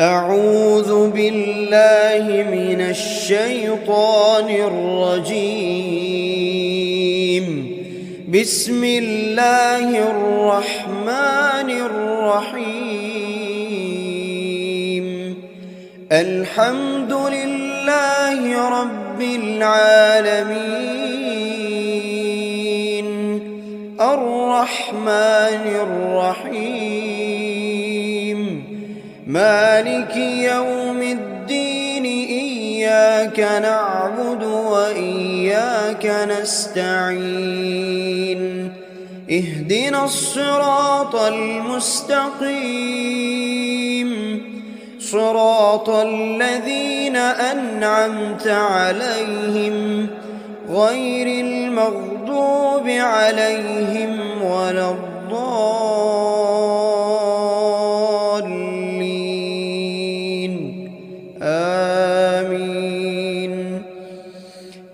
أعوذ بالله من الشيطان الرجيم. بسم الله الرحمن الرحيم. الحمد لله رب العالمين، الرحمن الرحيم، مالك يوم الدين. إياك نعبد وإياك نستعين. اهدنا الصراط المستقيم، صراط الذين أنعمت عليهم غير المغضوب عليهم ولا الضالين. آمين.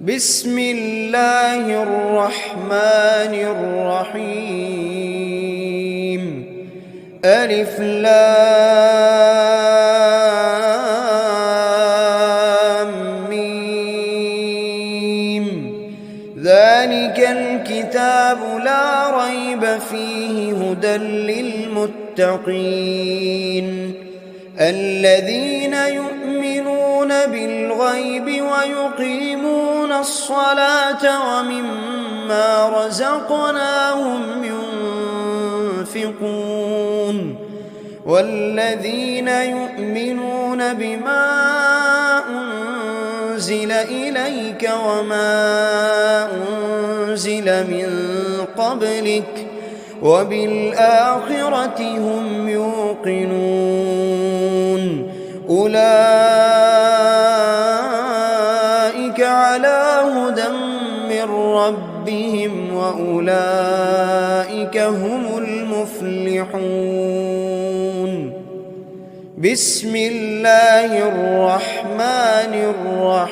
بسم الله الرحمن الرحيم. ألف لام ميم. ذلك الكتاب لا ريب فيه هدى للمتقين، الذين يؤمنون بالغيب ويقيمون الصلاة ومما رزقناهم ينفقون، والذين يؤمنون بما أنزل إليك وما أنزل من قبلك وبالآخرة هم يوقنون. أولئك على هدى من ربهم وأولئك هم المفلحون. بسم الله الرحمن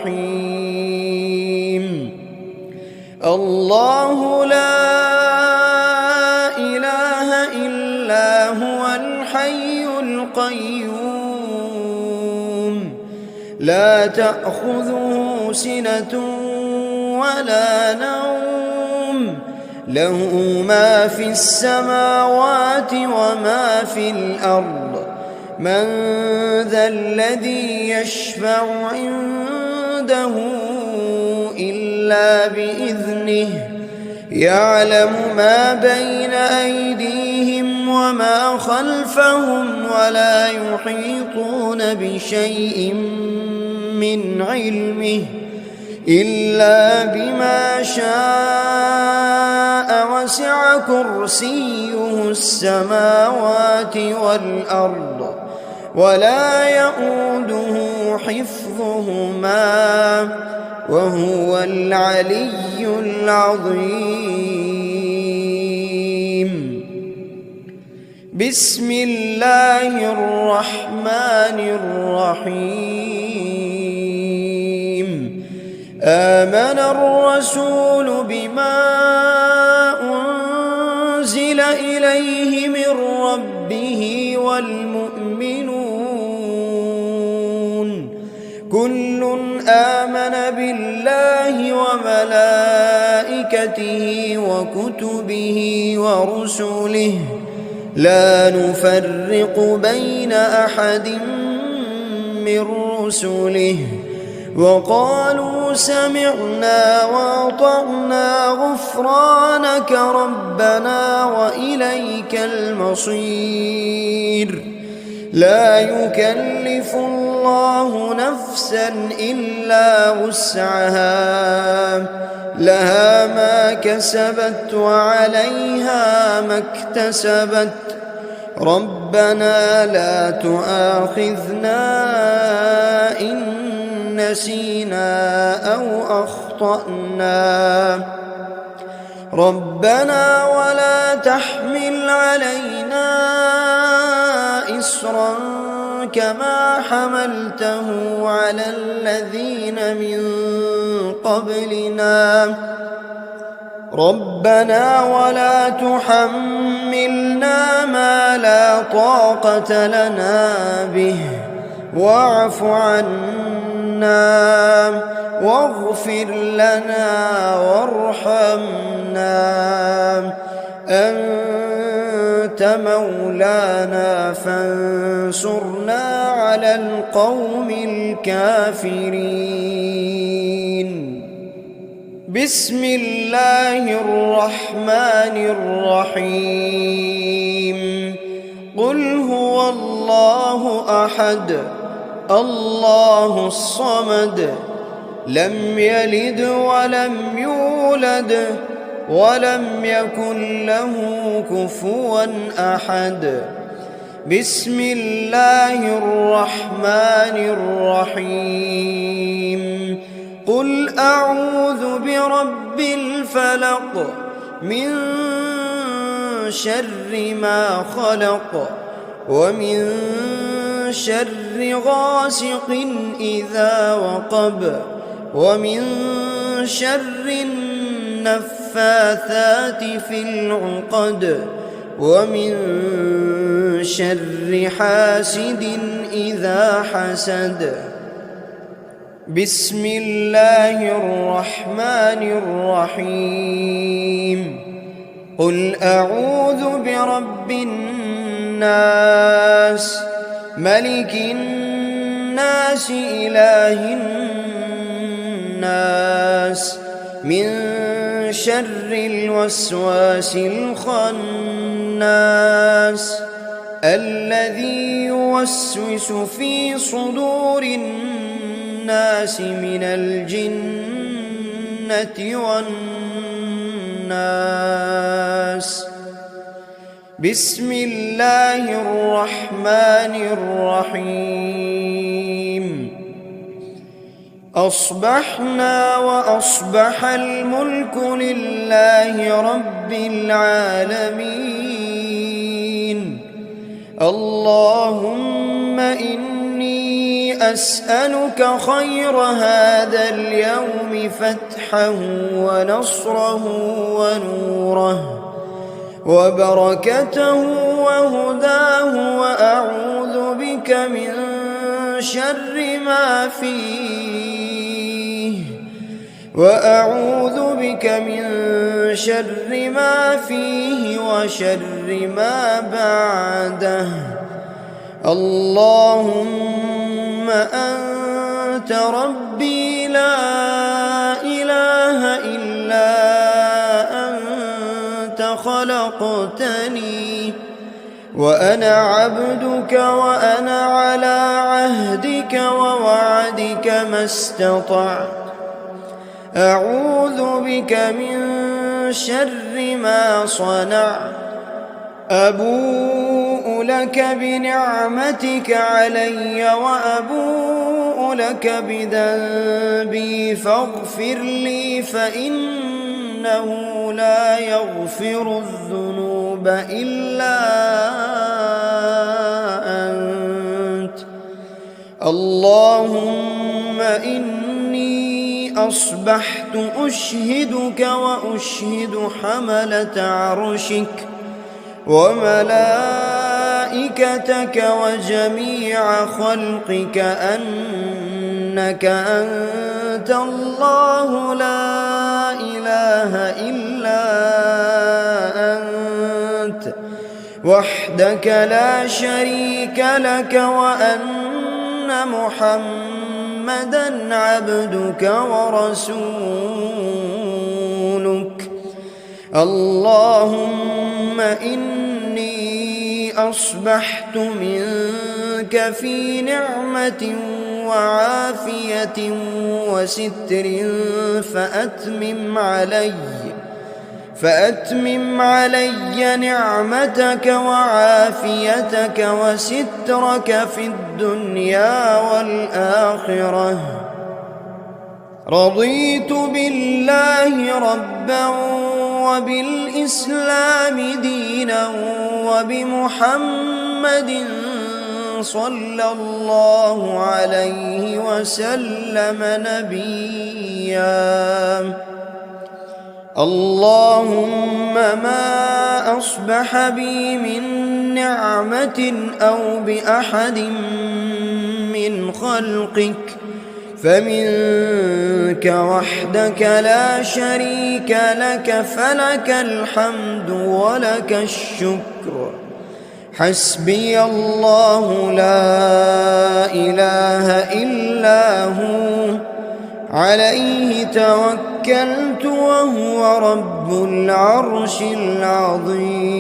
الرحيم. الله لا إله إلا هو الحي القيوم، لا تأخذه سنة ولا نوم، له ما في السماوات وما في الأرض. من ذا الذي يشفع عنده إلا بإذنه، يعلم ما بين أيديهم وما خلفهم ولا يحيطون بشيء من علمه إلا بما شاء، وسع كرسيه السماوات والأرض ولا يؤوده حفظهما وهو العلي العظيم. بسم الله الرحمن الرحيم. آمن الرسول بما أنزل إليه من ربه والمؤمنون، كل آمن بالله وملائكته وكتبه ورسله، لا نفرق بين أحد من رسله، وقالوا سمعنا وأطعنا غفرانك ربنا وإليك المصير. لا يكلف الله نفسا إلا وسعها، لها ما كسبت وعليها ما اكتسبت. ربنا لا تؤاخذنا إن نسينا أو أخطأنا، ربنا ولا تحمل علينا إصرا كما حملته على الذين من قبلنا، ربنا ولا تحملنا ما لا طاقة لنا به واعف عنا واغفر لنا وارحمنا أنت مولانا فانصرنا على القوم الكافرين. بسم الله الرحمن الرحيم. قل هو الله أحد الله الصمد لم يلد ولم يولد ولم يكن له كفوا أحد. بسم الله الرحمن الرحيم. قل أعوذ برب الفلق من شر ما خلق ومن شر غاسق إذا وقب ومن شر النفاثات في العقد ومن شر حاسد إذا حسد. بسم الله الرحمن الرحيم. قل أعوذ برب الناس ملك الناس إله الناس من شر الوسواس الخناس الذي يوسوس في صدور الناس من الجنة والناس. بسم الله الرحمن الرحيم. أصبحنا وأصبح الملك لله رب العالمين. اللهم إني أسألك خير هذا اليوم فتحه ونصره ونوره وبركته وهداه وأعوذ بك من شر ما فيه وشر ما بعده. اللهم أنت ربي لا إله إلا أنت خلقتني وأنا عبدك وأنا على عهدك ووعدك ما استطعت. أعوذ بك من شر ما صنعت. أبوء لك بنعمتك علي وأبوء لك بذنبي فاغفر لي فإنه لا يغفر الذنوب إلا أنت. اللهم إني أصبحت أشهدك وأشهد حملة عرشك وملائكتك وجميع خلقك أنك أنت الله لا إله إلا أنت وحدك لا شريك لك وأن محمدًا عبدك ورسولك. اللهم إني أصبحت منك في نعمة وعافية وستر فأتمم علي نعمتك وعافيتك وسترك في الدنيا والآخرة. رضيت بالله ربا وبالإسلام دينا وبمحمد صلى الله عليه وسلم نبيا. اللهم ما أصبح بي من نعمة أو بأحد من خلقك فمنك وحدك لا شريك لك فلك الحمد ولك الشكر. حسبي الله لا إله إلا هو عليه توكلت وهو رب العرش العظيم.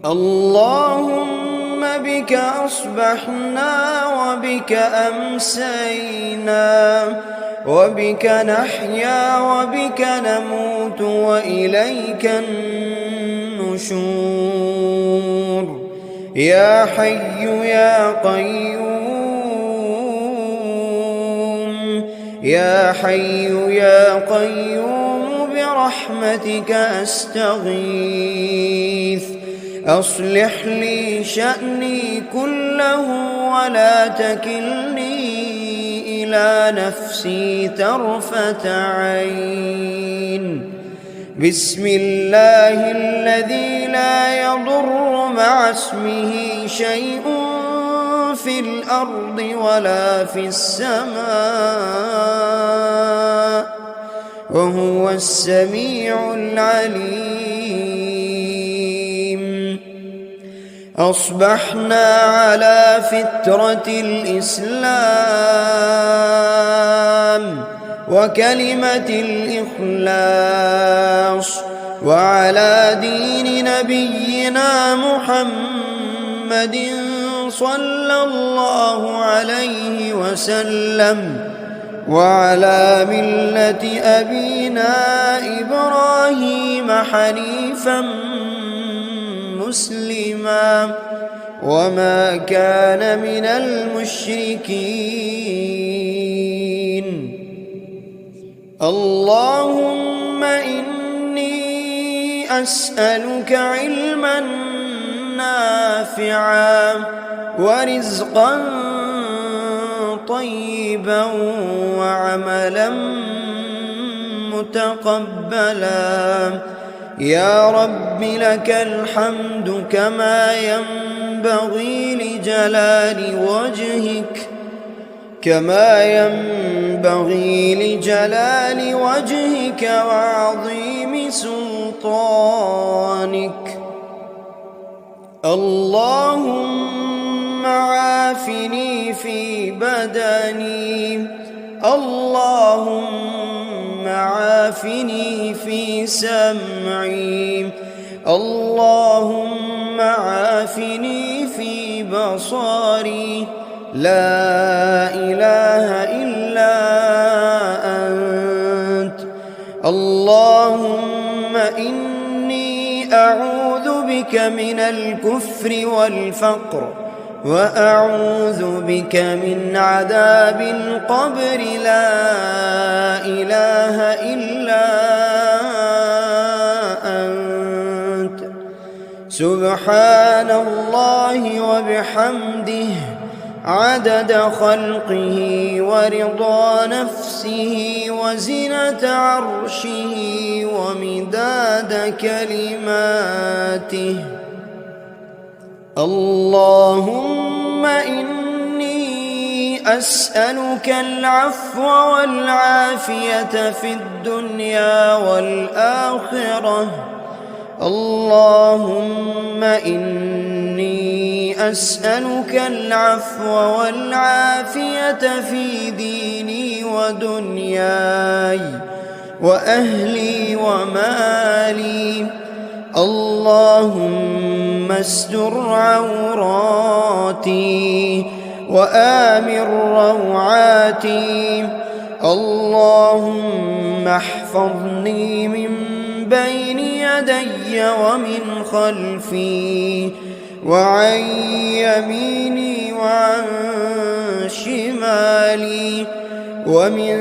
اللهم بك أصبحنا وبك أمسينا وبك نحيا وبك نموت وإليك النشور. يا حي يا قيوم يا حي يا قيوم برحمتك أستغيث. أصلح لي شأني كله ولا تكلني إلى نفسي طرفة عين. بسم الله الذي لا يضر مع اسمه شيء في الأرض ولا في السماء وهو السميع العليم. أصبحنا على فطرة الإسلام وكلمة الإخلاص وعلى دين نبينا محمد صلى الله عليه وسلم وعلى ملة أبينا إبراهيم حنيفا مسلما وما كان من المشركين. اللهم إني أسألك علما نافعا ورزقا طيبا وعملا متقبلا. يا رب لك الحمد كما ينبغي لجلال وجهك وعظيم سلطانك. اللهم عافني في بدني اللهم عافني في سمعي اللهم عافني في بصري. لا إله إلا أنت. اللهم إني أعوذ بك من الكفر والفقر وأعوذ بك من عذاب القبر. لا إله إلا أنت. سبحان الله وبحمده عدد خلقه ورضا نفسه وزنة عرشه ومداد كلماته. اللهم إني أسألك العفو والعافية في الدنيا والآخرة. اللهم إني أسألك العفو والعافية في ديني ودنياي وأهلي ومالي. اللهم استر عوراتي وآمن روعاتي. اللهم احفظني من بين يدي ومن خلفي وعن يميني وعن شمالي ومن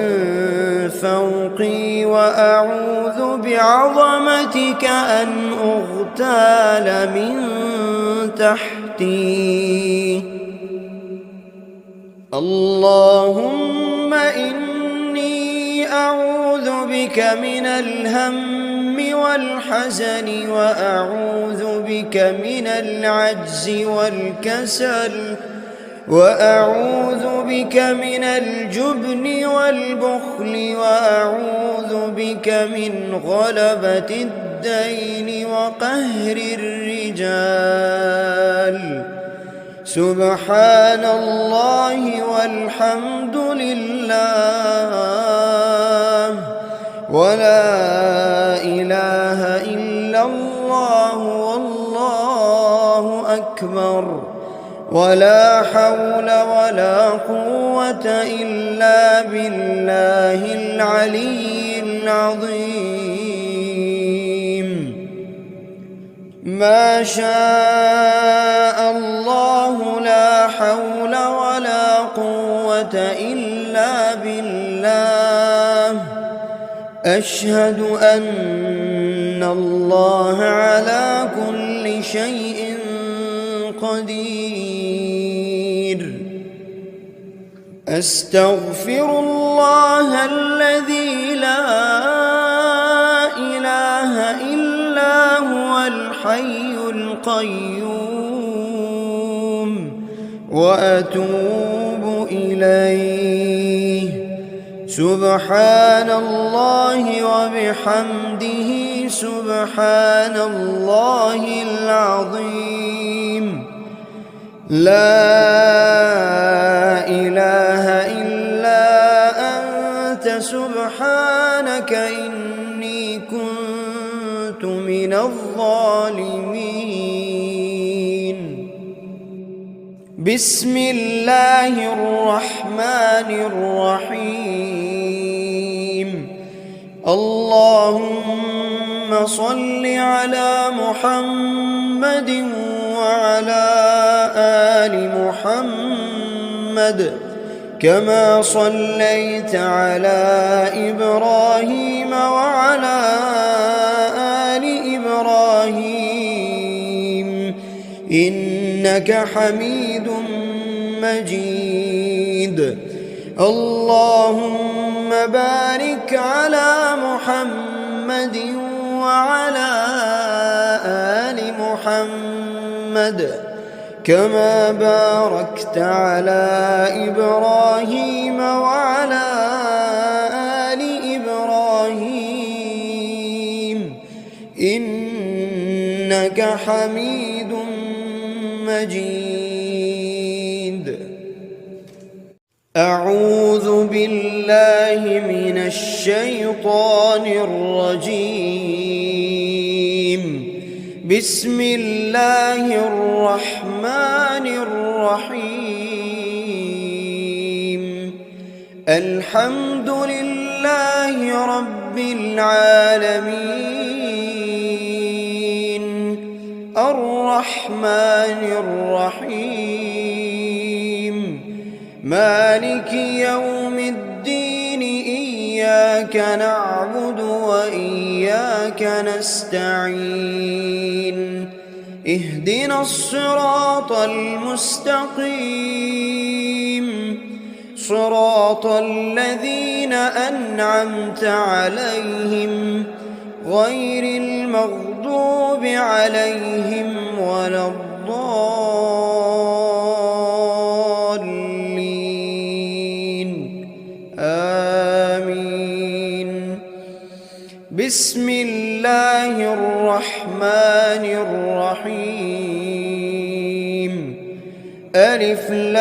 فوقي وأعوذ بعظمتك أن أغتال من تحتي. اللهم إني أعوذ بك من الهم والحزن وأعوذ بك من العجز والكسل وأعوذ بك من الجبن والبخل وأعوذ بك من غلبة الدين وقهر الرجال. سبحان الله والحمد لله ولا إله إلا الله والله أكبر ولا حول ولا قوة إلا بالله العلي العظيم. ما شاء الله لا حول ولا قوة إلا بالله. أشهد أن الله على كل شيء قدير. أستغفر الله الذي لا إله إلا هو الحي القيوم وأتوب إليه. سبحان الله وبحمده سبحان الله العظيم. لا إله إلا أنت سبحانك إني كنت من الظالمين. بسم الله الرحمن الرحيم. اللهم صل على محمد وعلى آل محمد كما صليت على إبراهيم وعلى آل إبراهيم إنك حميد مجيد. اللهم بارك على محمد وعلى آل محمد كما باركت على إبراهيم وعلى آل إبراهيم إنك حميد مجيد. أعوذ بالله من الشيطان الرجيم. بسم الله الرحمن الرحيم. الحمد لله رب العالمين الرحمن الرحيم مالك يوم الدين. إياك نعبد وإياك نستعين. اهدنا الصراط المستقيم صراط الذين أنعمت عليهم غير المغضوب عليهم ولا الضالين. آمين. بسم الله الرحمن الرحيم. ألف لام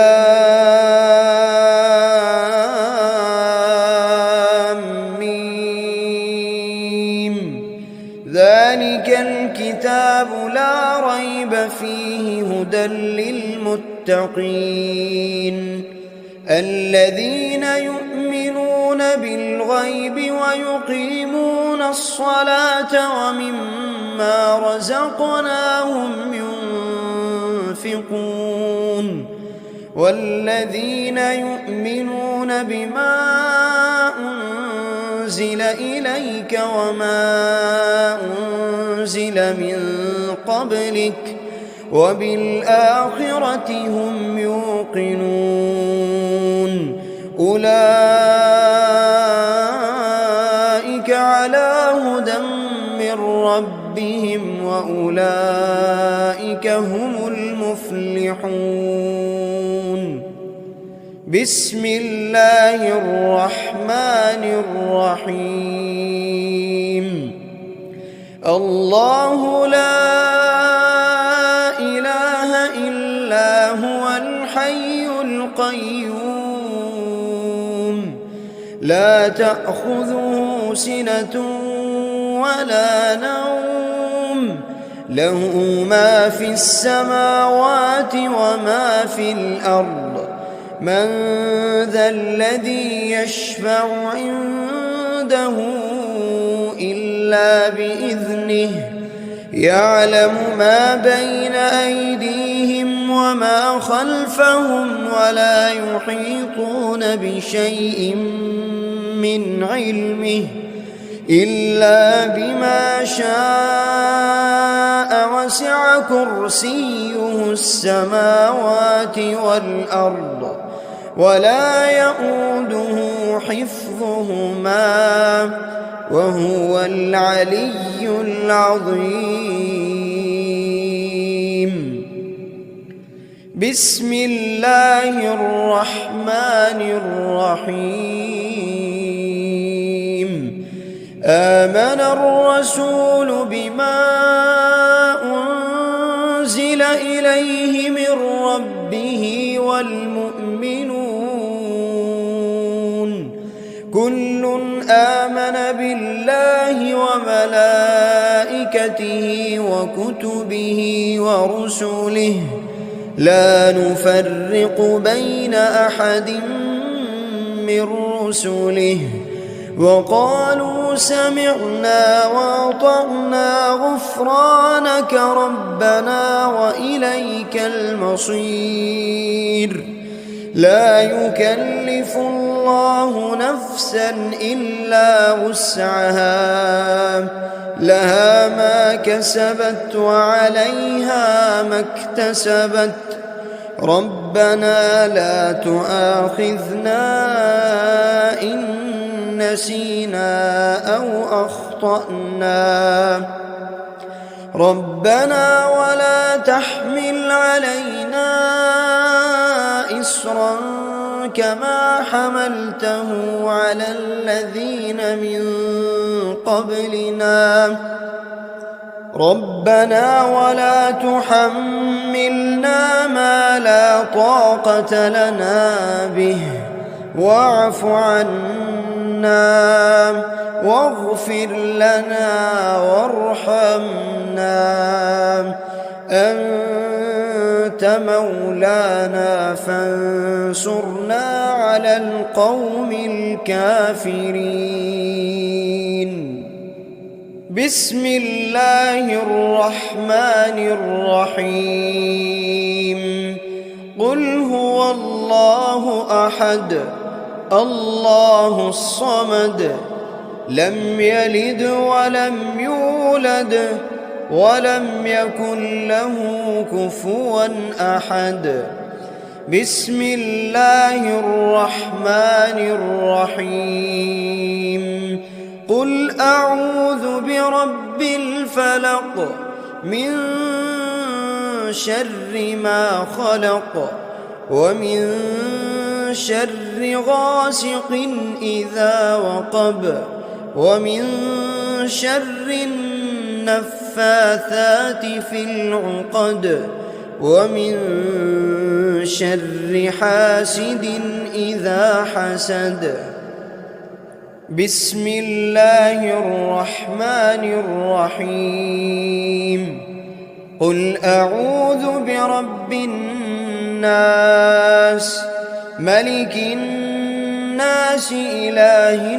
ميم. ذلك الكتاب لا ريب فيه هدى للمتقين الذين يؤمنون بالغيب ويقيمون الصلاة ومما رزقناهم ينفقون والذين يؤمنون بما أنزل إليك وما أنزل من قبلك وبالآخرة هم يوقنون. أولئك على هدى من ربهم وأولئك هم المفلحون. بسم الله الرحمن الرحيم الله لا إله إلا هو الحي القيوم لا تأخذه سنة ولا نوم له ما في السماوات وما في الأرض من ذا الذي يشفع عنده إلا بإذنه يعلم ما بين أيديهم وما خلفهم ولا يحيطون بشيء من علمه إلا بما شاء وسع كرسيه السماوات والأرض ولا يؤوده حفظهما وهو العلي العظيم بسم الله الرحمن الرحيم آمن الرسول بما أنزل إليه من ربه والمؤمنون كل آمن بالله وملائكته وكتبه ورسله لا نفرق بين أحد من رسله وقالوا سمعنا وأطعنا غفرانك ربنا وإليك المصير لا يكلف الله نفسا إلا وسعها لها ما كسبت وعليها ما اكتسبت ربنا لا تؤاخذنا إن نسينا أو أخطأنا ربنا ولا تحمل علينا إصرا كما حملته على الذين من قبلنا ربنا ولا تحملنا ما لا طاقة لنا به واعف عنا واغفر لنا وارحمنا أنت مولانا فانصرنا على القوم الكافرين بسم الله الرحمن الرحيم قل هو الله أحد الله الصمد لم يلد ولم يولد ولم يكن له كفوا أحد بسم الله الرحمن الرحيم قل أعوذ برب الفلق من شر ما خلق ومن شر غاسق إذا وقب ومن شر النفاثات في العقد ومن شر حاسد إذا حسد بسم الله الرحمن الرحيم قل أعوذ برب الناس ملك الناس إله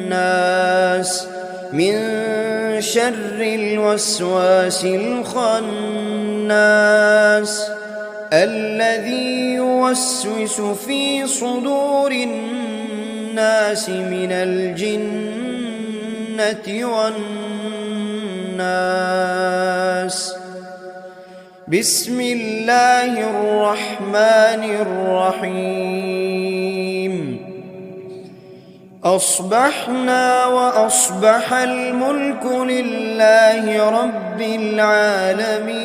الناس من شر الوسواس الخناس الذي يوسوس في صدور الناس من الجنة والناس بسم الله الرحمن الرحيم أصبحنا وأصبح الملك لله رب العالمين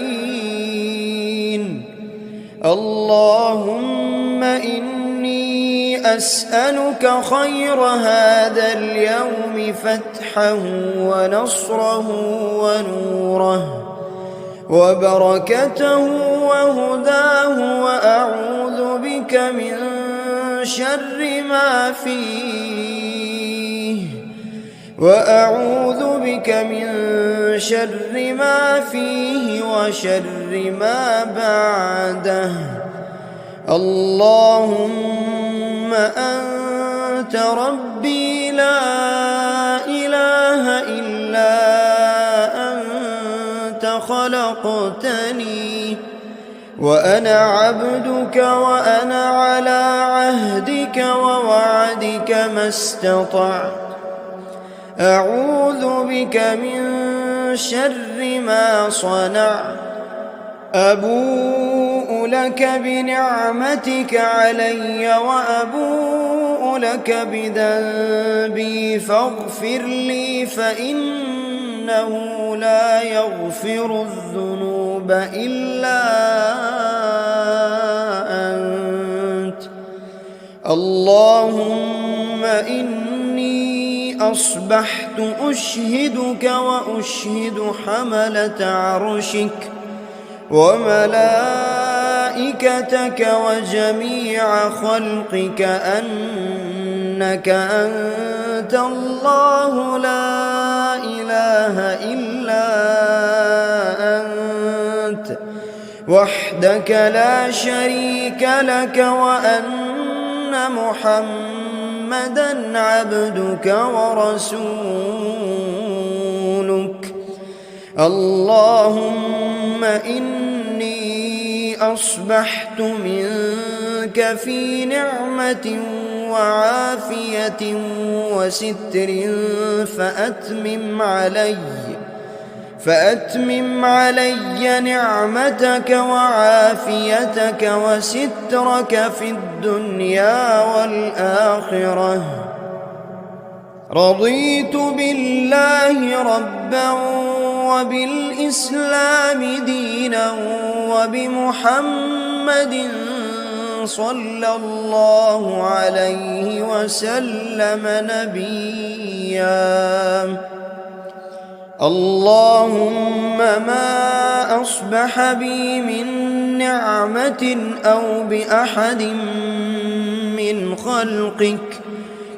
اللهم إني أسألك خير هذا اليوم فتحه ونصره ونوره وبركته وهداه، وأعوذ بك من شر ما فيه وشر ما بعده. اللهم أنت ربي لا إله إلا أنت خلقتني وأنا عبدك وأنا على عهدك ووعدك ما استطعت. أعوذ بك من شر ما صنعت. أبوء لك بنعمتك علي وأبوء لك بذنبي فاغفر لي فإنه لا يغفر الذنوب إلا أنت. اللهم إني أصبحت أشهدك وأشهد حملة عرشك وملائكتك وجميع خلقك أنك أنت الله لا إله إلا أنت وحدك لا شريك لك، وأن محمدًا عبدك ورسولك. اللهم إني أصبحت منك في نعمة وعافية وستر فأتمم علي نعمتك وعافيتك وسترك في الدنيا والآخرة. رضيت بالله ربا وبالإسلام دينا وبمحمد صلى الله عليه وسلم نبيا. اللهم ما أصبح بي من نعمة أو بأحد من خلقك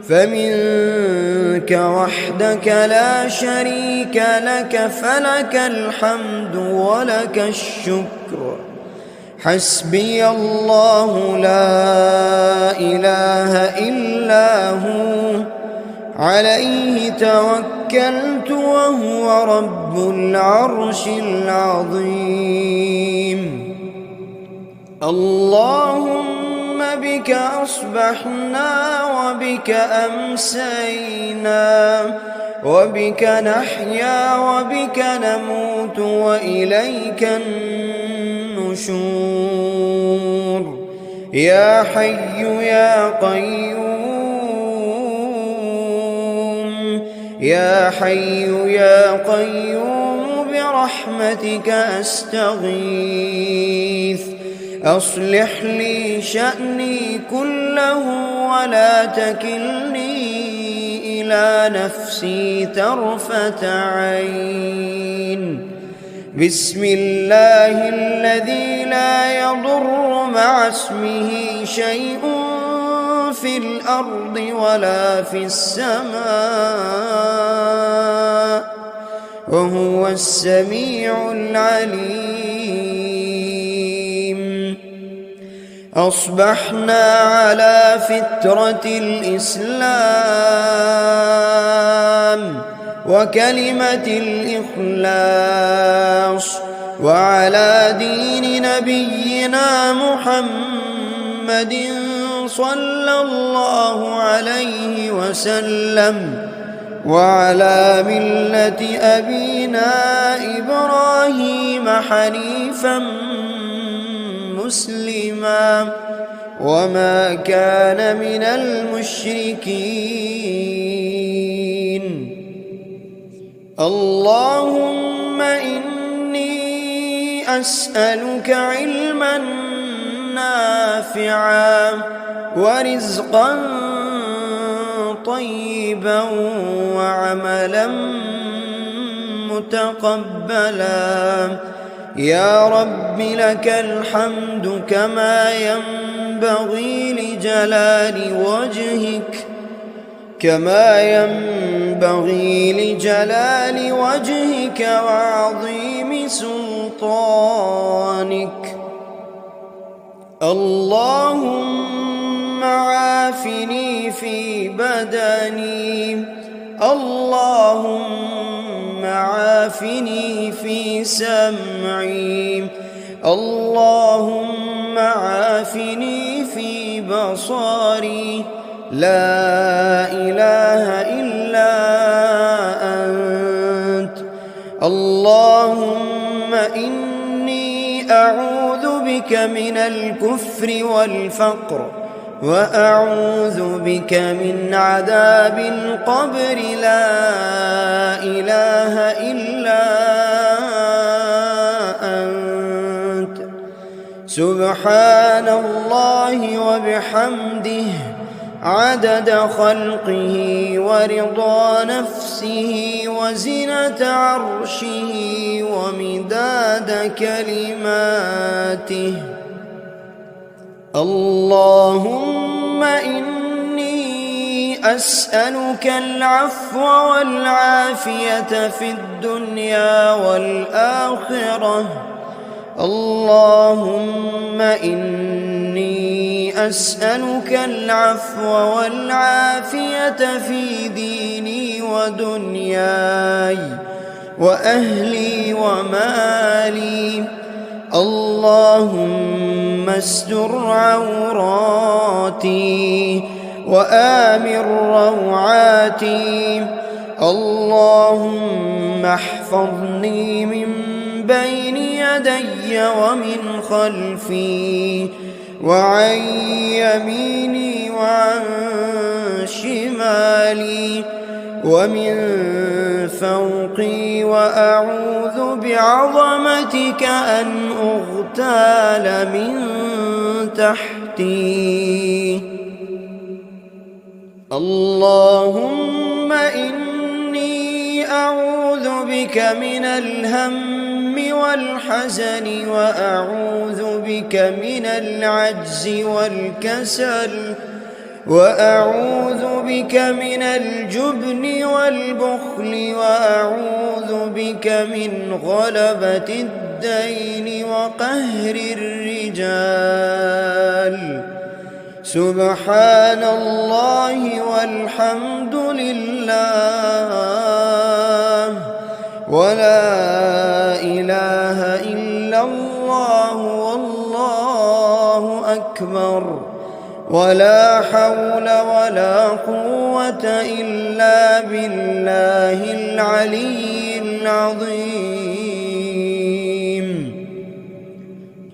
فمنك وحدك لا شريك لك، فلك الحمد ولك الشكر. حسبي الله لا إله إلا هو عليه توكلت وهو رب العرش العظيم. اللهم بك أصبحنا وبك أمسينا وبك نحيا وبك نموت وإليك النشور. يا حي يا قيوم، يا حي يا قيوم برحمتك أستغيث. أصلح لي شأني كله ولا تكلني إلى نفسي طرفة عين. بسم الله الذي لا يضر مع اسمه شيء في الأرض ولا في السماء وهو السميع العليم. أصبحنا على فطرة الإسلام وكلمة الإخلاص وعلى دين نبينا محمد صلى الله عليه وسلم وعلى ملة أبينا إبراهيم حنيفا مسلما وما كان من المشركين. اللهم إني أسألك علما نافعا نافعا ورزقا طيبا وعملا متقبلا. يا رب لك الحمد كما ينبغي لجلال وجهك وعظيم سلطانك. اللهم عافني في بدني، اللهم عافني في سمعي، اللهم عافني في بصري. لا إله إلا أنت. اللهم إني أعوذ بك من الكفر والفقر، وأعوذ بك من عذاب القبر. لا إله إلا أنت. سبحان الله وبحمده عدد خلقه ورضا نفسه وزنة عرشه ومداد كلماته. اللهم إني أسألك العفو والعافية في الدنيا والآخرة. اللهم إني أسألك العفو والعافية في ديني ودنياي وأهلي ومالي. اللهم استر عوراتي وآمن روعاتي. اللهم احفظني من بين يدي ومن خلفي وعن يميني وعن شمالي ومن فوقي، وأعوذ بعظمتك أن أغتال من تحتي. اللهم إني أعوذ بك من الهم والحزن، وأعوذ بك من العجز والكسل، وأعوذ بك من الجبن والبخل، وأعوذ بك من غلبة الدين وقهر الرجال. سبحان الله والحمد لله ولا إله إلا الله والله أكبر، ولا حول ولا قوة إلا بالله العلي العظيم.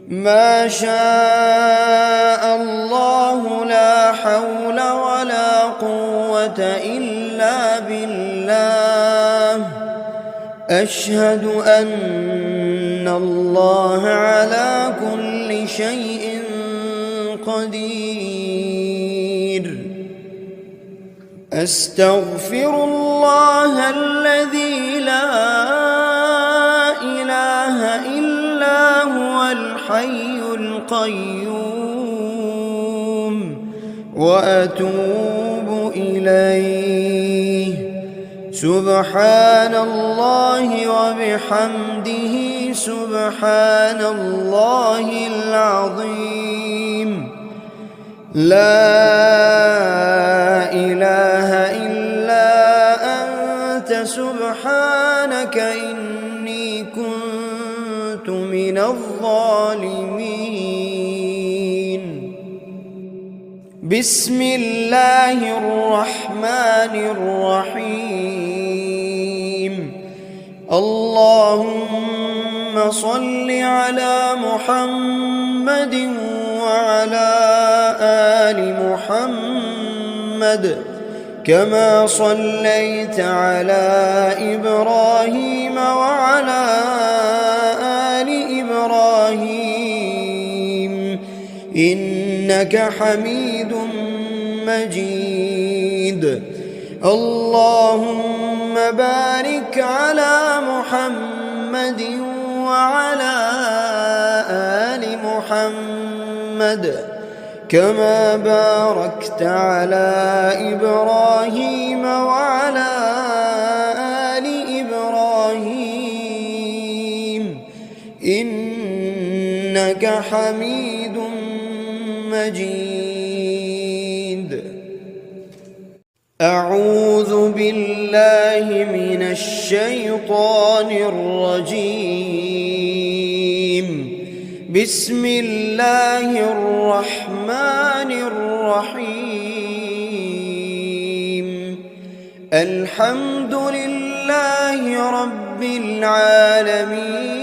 ما شاء الله لا حول ولا قوة إلا بالله. أشهد أن الله على كل شيء قدير. أستغفر الله الذي لا إله إلا هو الحي القيوم، وأتوب إليه. سبحان الله وبحمده سبحان الله العظيم. لا إله إلا أنت سبحانك إني كنت من الظالمين. بسم الله الرحمن الرحيم. اللهم صل على محمد وعلى آل محمد كما صليت على إبراهيم وعلى آل إبراهيم إنك حميد مجيد. اللهم بارك على محمد وعلى آل محمد كما باركت على إبراهيم وعلى آل إبراهيم إنك حميد مجيد. أعوذ بالله من الشيطان الرجيم. بسم الله الرحمن الرحيم. الحمد لله رب العالمين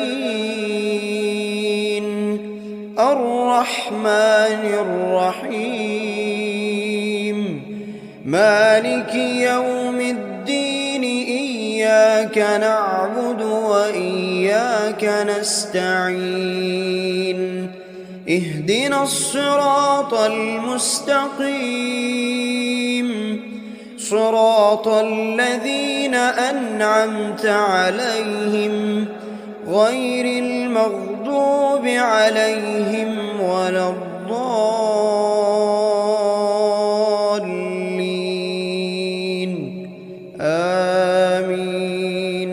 الرحمن الرحيم مالك يوم الدين إياك نعبد وإياك نستعين اهدنا الصراط المستقيم صراط الذين أنعمت عليهم غير المغضوب عليهم ولا الضالين آمين.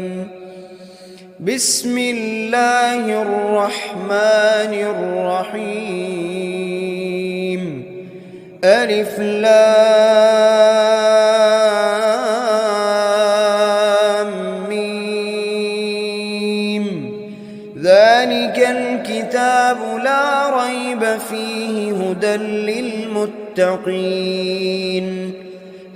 بسم الله الرحمن الرحيم. ألف لام ميم. ذلك الكتاب لا ريب فيه هدى للمتقين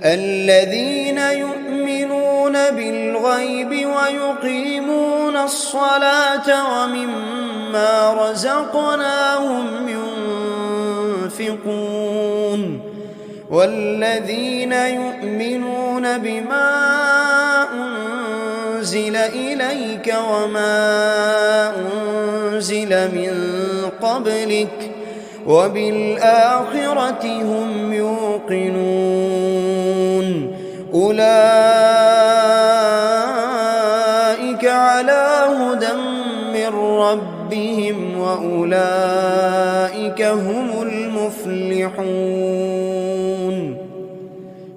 الذين يؤمنون بالغيب ويقيمون الصلاة ومما رزقناهم ينفقون والذين يؤمنون بما أنزل إليك وما أنزل من قبلك وبالآخرة هم يوقنون أولئك على هدى من ربهم وأولئك هم المفلحون.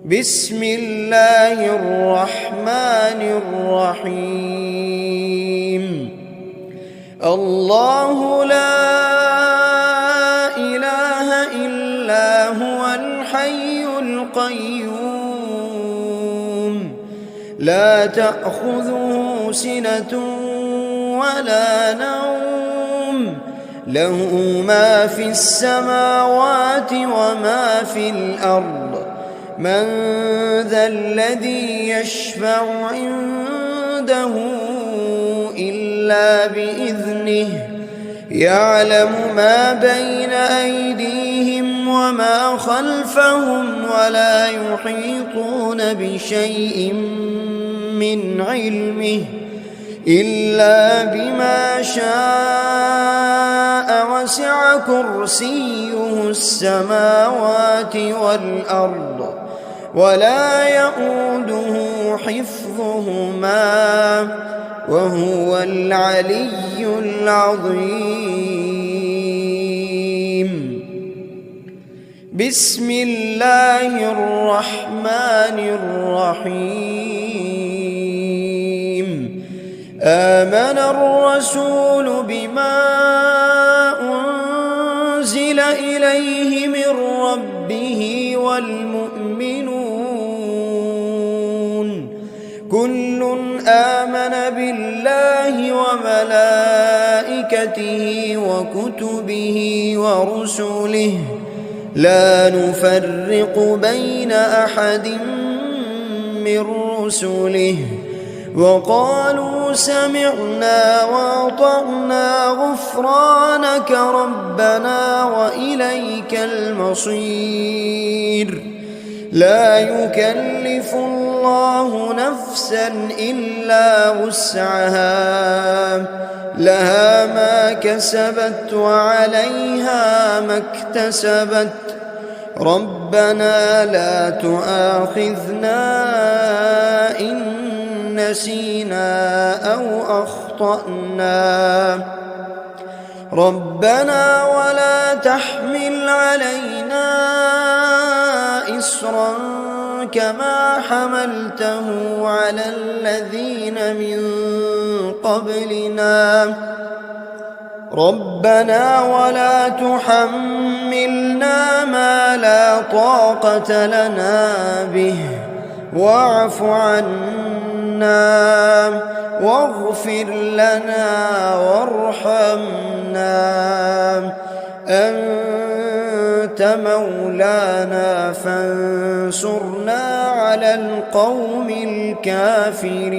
بسم الله الرحمن الرحيم. الله لا إله إلا هو الحي القيوم لا تأخذه سنة ولا نوم له ما في السماوات وما في الأرض من ذا الذي يشفع عنده إلا بإذنه يعلم ما بين أيديهم وما خلفهم ولا يحيطون بشيء من علمه إلا بما شاء وسع كرسيه السماوات والأرض ولا يؤوده حفظهما وهو العلي العظيم. بسم الله الرحمن الرحيم. آمن الرسول بما أنزل إليه من ربه والمؤمنون كل آمن بالله وملائكته وكتبه ورسله لا نفرق بين أحد من رسله وقالوا سمعنا وأطعنا غفرانك ربنا وإليك المصير. لا يكلف الله نفسا إلا وسعها لها ما كسبت وعليها ما اكتسبت ربنا لا تؤاخذنا إن نسينا أو أخطأنا ربنا ولا تحمل علينا إصرا كما حملته على الذين من قبلنا ربنا ولا تحملنا ما لا طاقة لنا به واعف عنا واغفر لنا وارحمنا أنت مولانا فانصرنا على القوم الكافرين.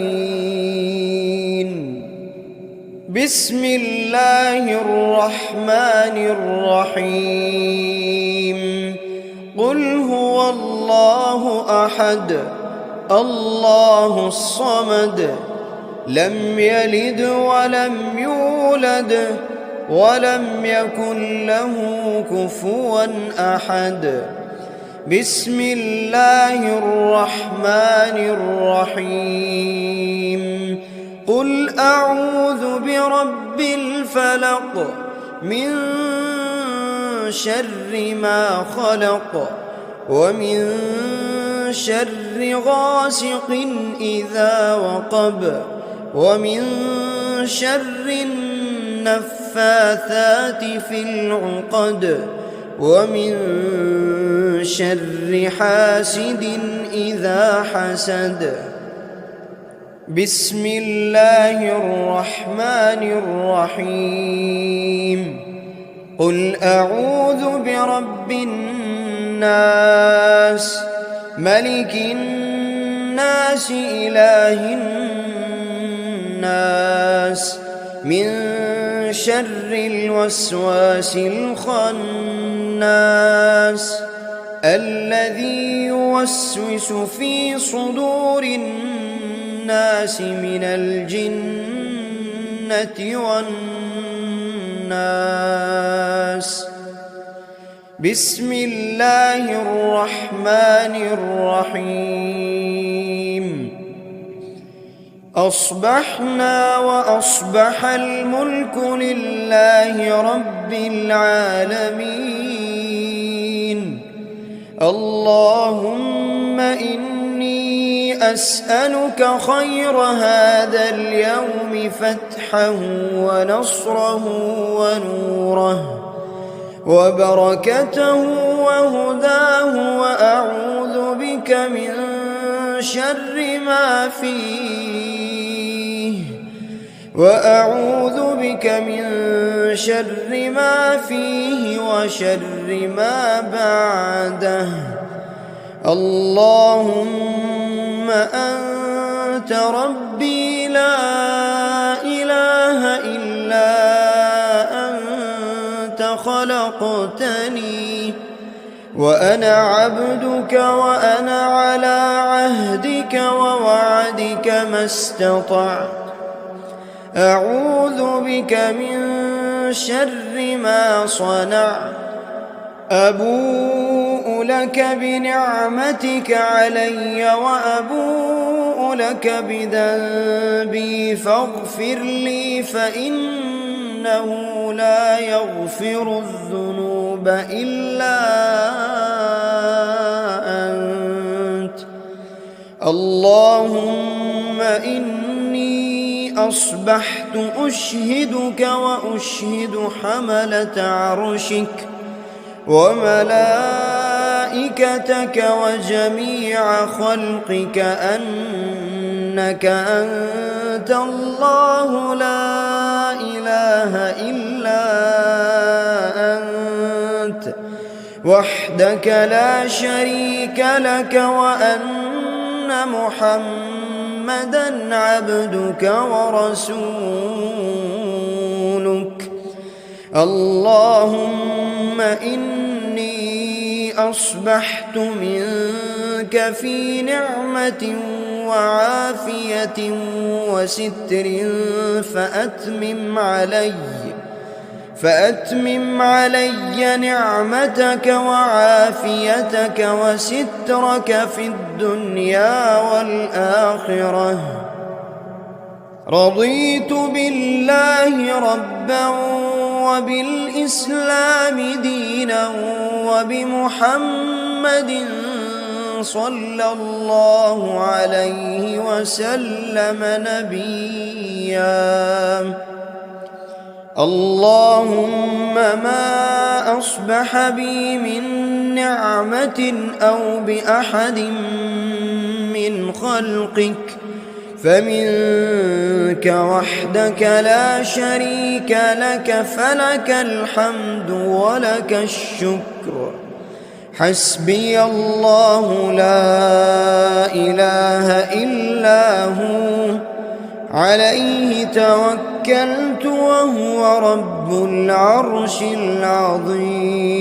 بسم الله الرحمن الرحيم. قل هو الله أحد الله الصمد لم يلد ولم يولد ولم يكن له كفوا أحد. بسم الله الرحمن الرحيم. قل أعوذ برب الفلق من شر ما خلق ومن شر غاسق إذا وقب ومن شر النفاثات في العقد ومن شر حاسد إذا حسد. بسم الله الرحمن الرحيم. قل أعوذ برب الناس ملك الناس إله الناس من شر الوسواس الخناس الذي يوسوس في صدور الناس من الجنة والناس. بسم الله الرحمن الرحيم. أصبحنا وأصبح الملك لله رب العالمين. اللهم إني أسألك خير هذا اليوم فتحه ونصره ونوره وبركته وهداه وأعوذ بك من شر ما فيه وشر ما بعده. اللهم أنت ربي لا إله إلا أنت خلقتني وأنا عبدك وأنا على عهدك ووعدك ما استطعت. أعوذ بك من شر ما صنعت. أبوء لك بنعمتك علي وأبوء لك بذنبي فاغفر لي فإنه لا يغفر الذنوب إلا أنت. اللهم إني أصبحت أشهدك وأشهد حملة عرشك وملائكتك وجميع خلقك أنك أنت الله لا إله إلا أنت وحدك لا شريك لك وأن محمدًا عبدك ورسولك. اللهم إني أصبحت منك في نعمة وعافية وستر فأتمم علي نعمتك وعافيتك وسترك في الدنيا والآخرة. رضيت بالله ربا وبالإسلام دينا وبمحمد صلى الله عليه وسلم نبيا. اللهم ما أصبح بي من نعمة أو بأحد من خلقك فمنك وحدك لا شريك لك، فلك الحمد ولك الشكر. حسبي الله لا إله إلا هو، عليه توكلت وهو رب العرش العظيم.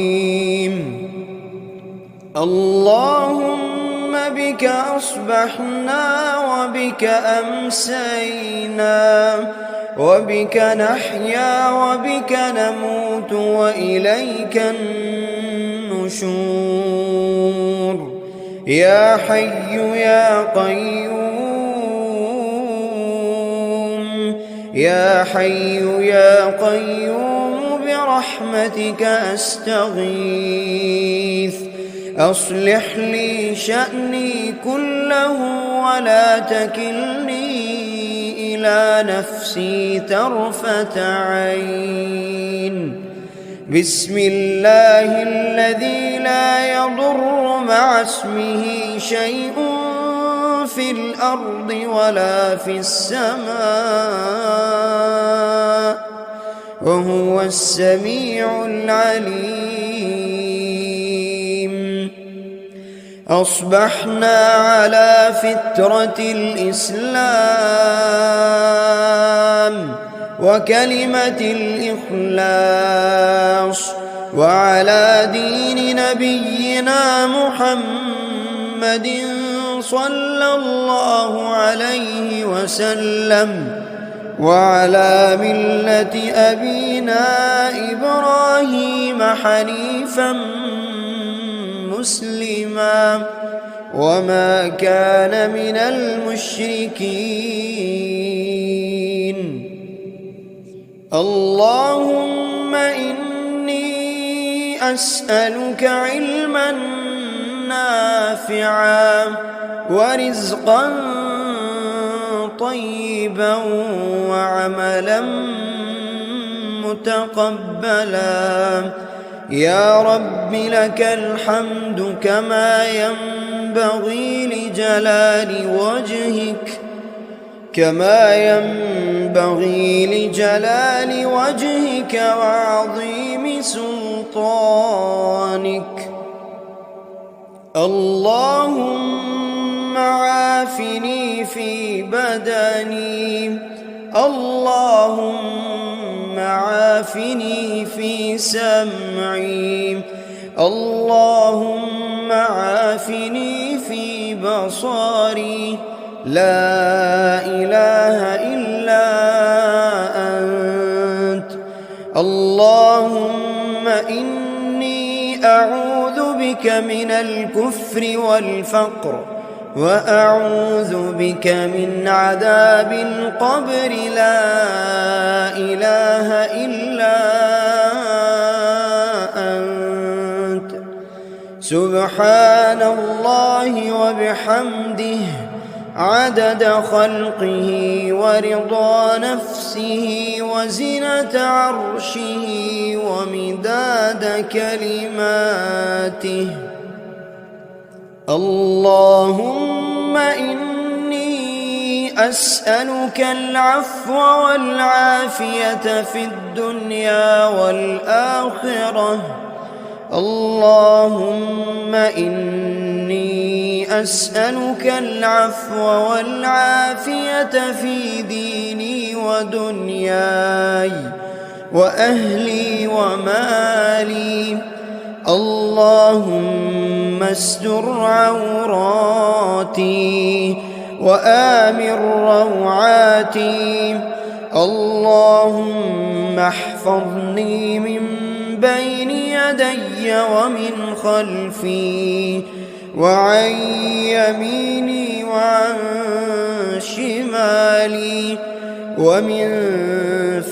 اللهم بك أصبحنا وبك أمسينا وبك نحيا وبك نموت وإليك النشور. يا حي يا قيوم، يا حي يا قيوم برحمتك أستغيث. أصلح لي شأني كله ولا تكلني إلى نفسي طرفة عين. بسم الله الذي لا يضر مع اسمه شيء في الأرض ولا في السماء وهو السميع العليم. أصبحنا على فطرة الإسلام وكلمة الإخلاص وعلى دين نبينا محمد صلى الله عليه وسلم وعلى ملة أبينا إبراهيم حنيفا مسلما وما كان من المشركين. اللهم إني أسألك علما نافعا ورزقا طيبا وعملا متقبلا. يا رب لك الحمد كما ينبغي لجلال وجهك وعظيم سلطانك. اللهم عافني في بدني، اللهم عافني في سمعي، اللهم عافني في بصري. لا إله إلا أنت. اللهم إني أعوذ بك من الكفر والفقر وأعوذ بك من عذاب القبر. لا إله إلا أنت. سبحان الله وبحمده عدد خلقه ورضا نفسه وزنة عرشه ومداد كلماته. اللهم إني أسألك العفو والعافية في الدنيا والآخرة. اللهم إني أسألك العفو والعافية في ديني ودنياي وأهلي ومالي. اللهم استر عوراتي وآمن روعاتي. اللهم احفظني من بين يدي ومن خلفي وعن يميني وعن شمالي ومن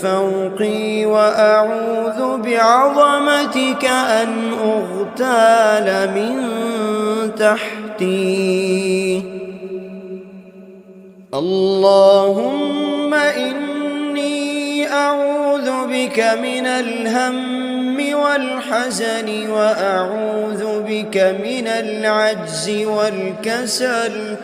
فوقي، وأعوذ بعظمتك أن أغتال من تحتي. اللهم إني أعوذ بك من الهم والحزن، وأعوذ بك من العجز والكسل،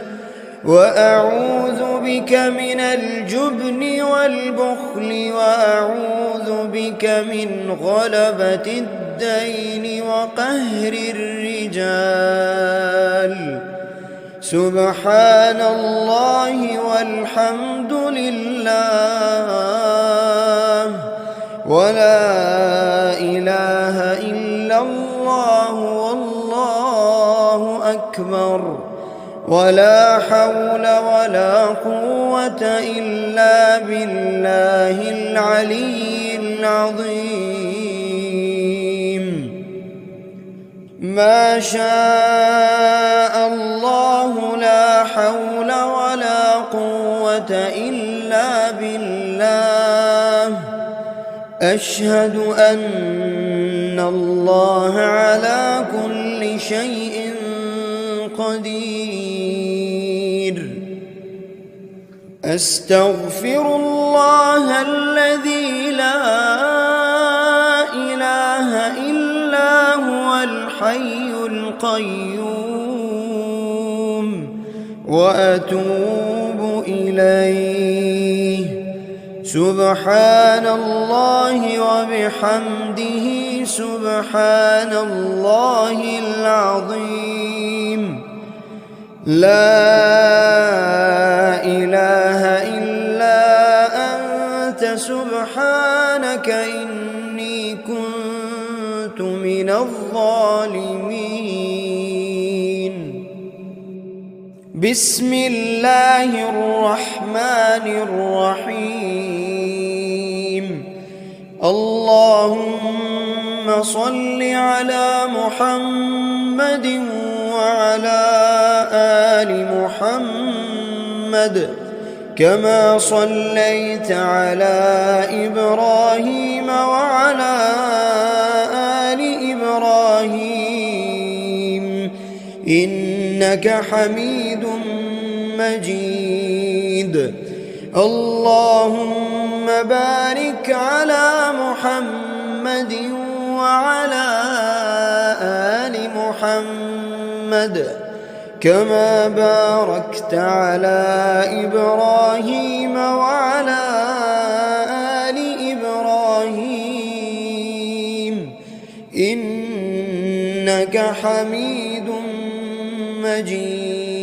وأعوذ بك من الجبن والبخل، وأعوذ بك من غلبة الدين وقهر الرجال. سبحان الله والحمد لله ولا إله إلا الله والله أكبر، ولا حول ولا قوة إلا بالله العلي العظيم. ما شاء الله لا حول ولا قوة إلا بالله. أشهد أن الله على كل شيء قدير. أستغفر الله الذي لا إله إلا هو الحي القيوم، وأتوب إليه. سبحان الله وبحمده سبحان الله العظيم. لا إله إلا أنت سبحانك إني كنت من الظالمين. بسم الله الرحمن الرحيم. اللهم صل على محمد وعلى آل محمد كما صليت على إبراهيم وعلى آل إبراهيم إنك حميد مجيد. اللهم بارك على محمد وعلى آل محمد كما باركت على إبراهيم وعلى آل إبراهيم إنك حميد مجيد.